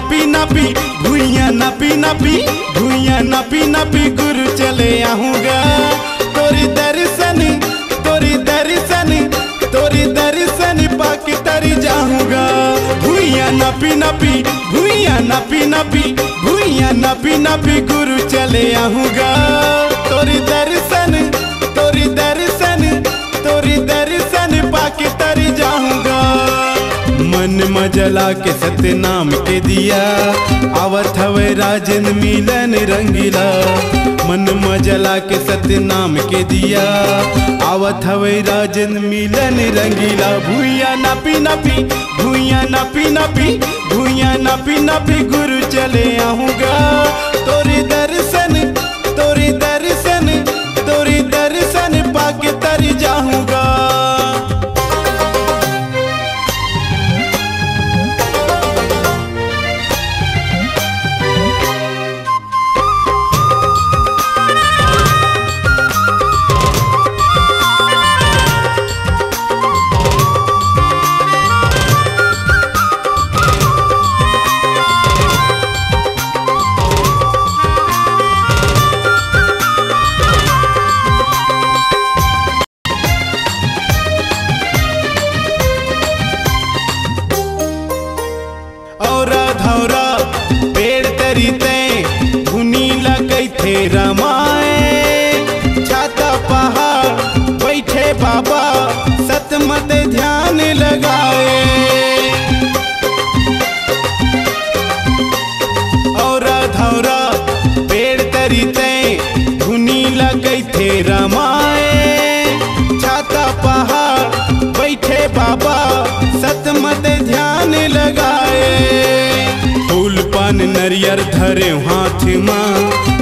नापी नापी भुइयां नापी नापी भुइयां नापी नापी गुरु चले आऊँगा। तोरी दर्शन तोरी दर्शन तोरी दर्शन पाके तरी जाऊँगा। भुइयां नापी नापी भुइयां नापी नापी भुइयां नापी नापी गुरु चले आऊँगा। तोरी दर्शन तोरी दर्शन तोरी दर्शन पाके तरी जाऊँगा। मन मजला के सतनाम के दिया आवत हवे राजन मिलन रंगीला। मन मजला के सतनाम के दिया आवत हवे राजन मिलन रंगीला। भुइयां नापी नापी भुइयां नापी नापी भुइयां नापी नापी गुरु चले आऊँगा। तोरी दर्शन तोरी दर्शन तोरी दर्शन पाके तरी जाऊँगा। धौरा पेड़ तरीते धुनी लगई थे रमाए। छाता पहाड़ बैठे बाबा सतमत ध्यान लगाए। और धौरा पेड़ तरीते धुनी लगई थे रमाए। छाता पहाड़ बैठे बाबा सतमत ध्यान लगाए। फूल पान नरियर धरे हाथ माँ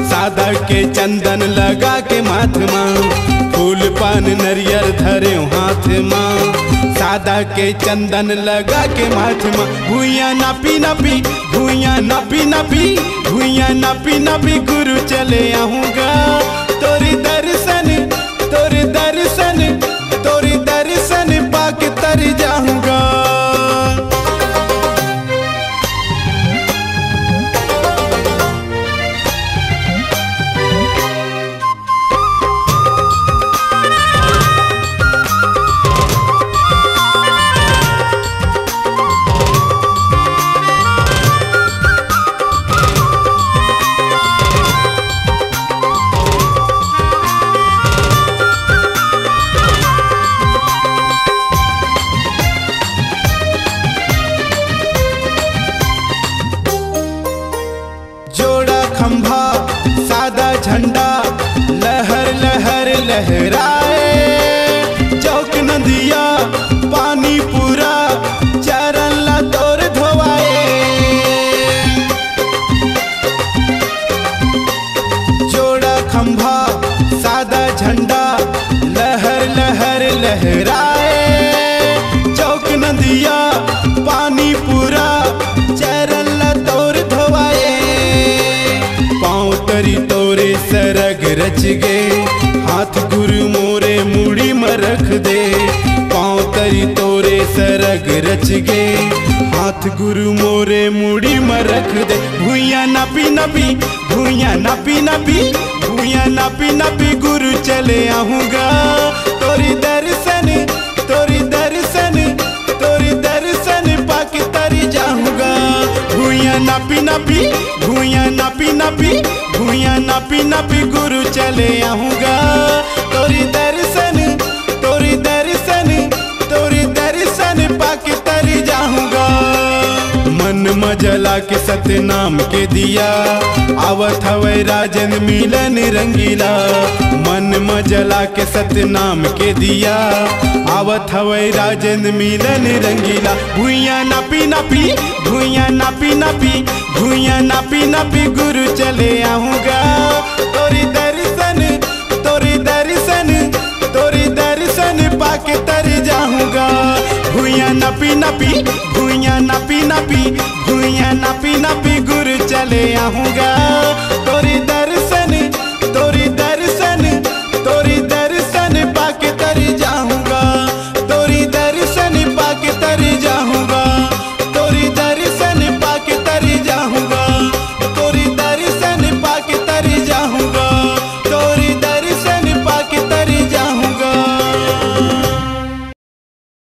सादा के चंदन लगा के माथ माँ। फूल पान नरियर धरे हाथ माँ सादा के चंदन लगा के माथ माँ। भुइयां नापी नापी भुइयां नापी नापी भुइयां नापी नापी गुरु चले आऊँगा। तोरी दर्शन तोरी दर्शन तोरी दर्शन पाके तरी जाऊँगा। खंभा सादा झंडा लहर लहर लहराए। चौक नदिया पानी पूरा चरण ला तोर धोवाए। जोड़ा खंभा सादा झंडा लहर लहर लहराए। चौक नदिया पानी पूरा चरण ला तोर धोवाए। तरी तोरे सरग रच गे हाथ गुरु मोरे मुड़ी में रख दे। पाँव तरी तोरे सरग रच गे हाथ गुरु मोरे मुड़ी में रख दे। भुइयां नापी नापी भुइयां नापी नापी भुइयां नापी नापी गुरु चले आऊँगा। तोरी दर्शन तोरी दर्शन तोरी दर्शन पाके तरी जाऊँगा। भुइयां नापी नापी भुइयां नापी नापी भुइयां नापी नापी गुरु चले आऊँगा। तोरी दर्शन तोरी दर्शन तोरी दर्शन पाके तरी जाऊँगा। मन मजला के सतनाम के दिया आवत हवे राजन मिलन रंगीला। मन मजला के सतनाम के दिया आवत हवे राजन मिलन रंगीला। भुइयां नापी नापी भुइयां नापी नापी भुइयां नापी नापी गुरु चले आऊँगा। तोरी दर्शन तोरी दर्शन तोरी दर्शन पाके तरी जाऊँगा। भुइयां नापी नापी भुइयां नापी नापी भुइयां नापी नापी गुरु चले आऊँगा।